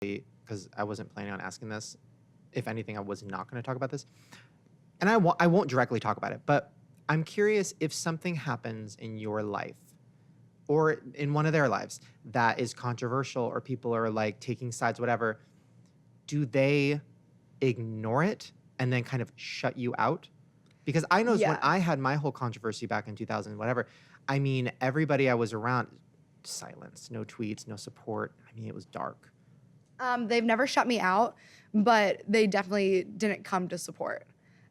because I wasn't planning on asking this. If anything, I was not going to talk about this. And I won't directly talk about it, but I'm curious if something happens in your life or in one of their lives that is controversial or people are like taking sides, whatever, do they ignore it and then kind of shut you out? Because I know when I had my whole controversy back in 2000, whatever, I mean, everybody I was around, silence, no tweets, no support. I mean, it was dark. They've never shut me out, but they definitely didn't come to support.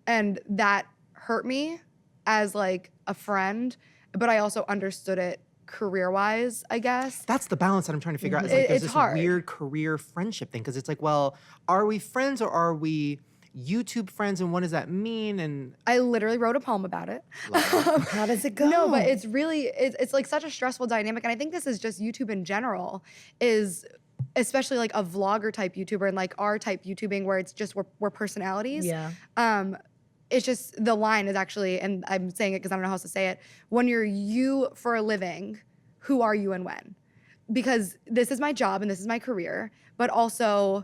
And that hurt me as like a friend, but I also understood it career-wise, I guess. That's the balance that I'm trying to figure out. It's like there's this hard. weird career friendship thing because it's like, well, are we friends or are we YouTube friends, and what does that mean? And I literally wrote a poem about it. How does it go? No, but it's really, it's like such a stressful dynamic. And I think this is just YouTube in general, is especially like a vlogger type YouTuber and like our type YouTubing where it's just, we're personalities. Yeah. It's just, the line is actually, and I'm saying it because I don't know how else to say it, when you're you for a living, who are you and when? Because this is my job and this is my career, but also,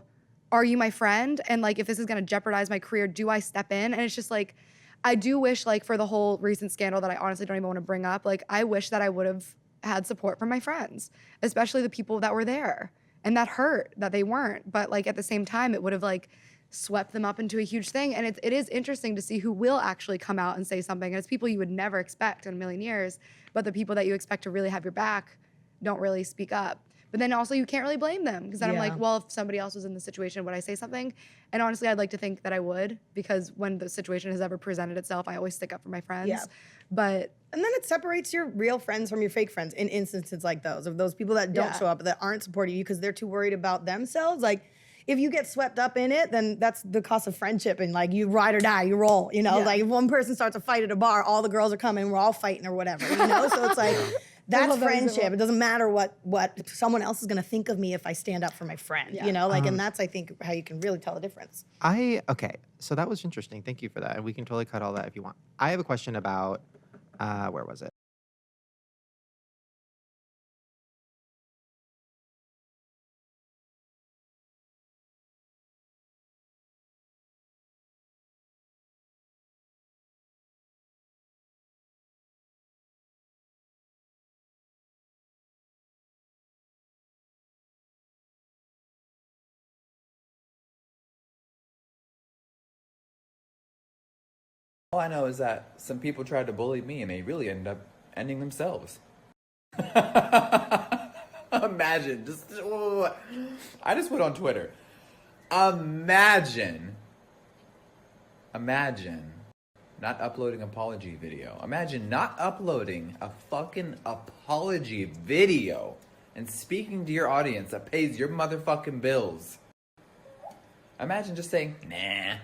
are you my friend? And like, if this is gonna jeopardize my career, do I step in? And it's just like, I do wish like for the whole recent scandal that I honestly don't even wanna bring up, like I wish that I would have had support from my friends, especially the people that were there. And that hurt that they weren't, but like at the same time, it would have like swept them up into a huge thing. And it is interesting to see who will actually come out and say something. And it's people you would never expect in a million years, but the people that you expect to really have your back don't really speak up. But then also you can't really blame them because then I'm like, well, if somebody else was in the situation, would I say something? And honestly, I'd like to think that I would, because when the situation has ever presented itself, I always stick up for my friends. Yeah. But and then it separates your real friends from your fake friends in instances like those, of those people that don't show up, that aren't supporting you because they're too worried about themselves. Like, if you get swept up in it, then that's the cost of friendship, and like you ride or die, you roll, you know? Like if one person starts a fight at a bar, all the girls are coming, we're all fighting or whatever, you know? So it's like, that's friendship. It doesn't matter what someone else is gonna think of me if I stand up for my friend, you know? Like, and that's, I think, how you can really tell the difference. Okay, so that was interesting. Thank you for that. And we can totally cut all that if you want. I have a question about, where was it? All I know is that some people tried to bully me and they really ended up ending themselves. Imagine, I just went on Twitter. Imagine not uploading an apology video. Imagine not uploading a fucking apology video and speaking to your audience that pays your motherfucking bills. Imagine just saying, nah,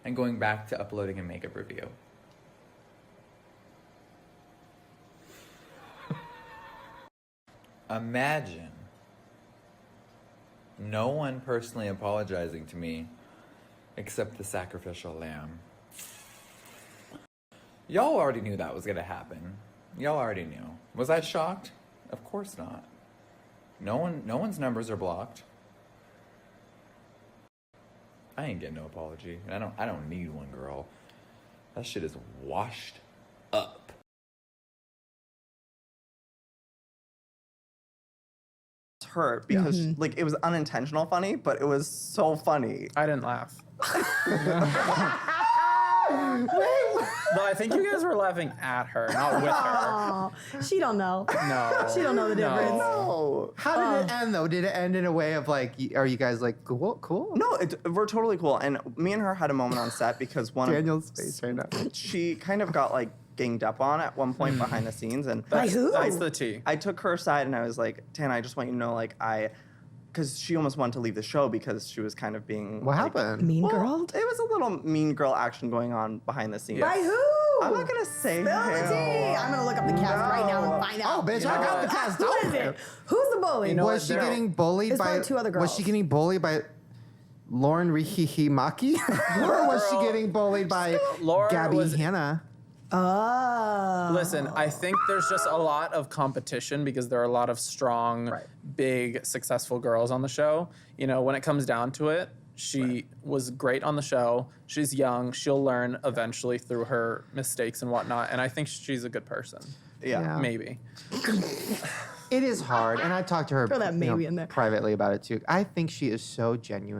and going back to uploading a makeup review. Imagine no one personally apologizing to me except the sacrificial lamb. Y'all already knew that was gonna happen. Y'all already knew. Was I shocked? Of course not. No one's numbers are blocked. I ain't getting no apology. And I don't need one, girl. That shit is washed up. Hurt because like it was unintentional funny, but it was so funny. I didn't laugh. No, I think you guys were laughing at her, not with her. Oh, she don't know. No. She don't know the difference. No. How did it end though? Did it end in a way of like, are you guys like cool? No, we're totally cool. And me and her had a moment on set because Daniel's face right now. she kind of got like ganged up on at one point behind the scenes, and By who? That's the tea. I took her aside and I was like, Tana, I just want you to know, like, because she almost wanted to leave the show because she was kind of being What like, happened? Mean well, girl? It was a little mean girl action going on behind the scenes. By who? I'm not gonna say Spill the who. tea. I'm gonna look up the cast right now and find out. Oh, bitch, I got the cast. Who is it? Who's the bully? You know Was she what, getting bullied It's by probably two other Was she girls. getting bullied by Lauren Rihihimaki? Or was she getting bullied by Laura Gabbie was- Hanna? Oh. Listen, I think there's just a lot of competition because there are a lot of strong, big, successful girls on the show. You know, when it comes down to it, she was great on the show. She's young. She'll learn eventually through her mistakes and whatnot. And I think she's a good person. Yeah. Maybe. It is hard, and I've talked to her Throw that maybe in there. privately about it too. I think she is so genuine.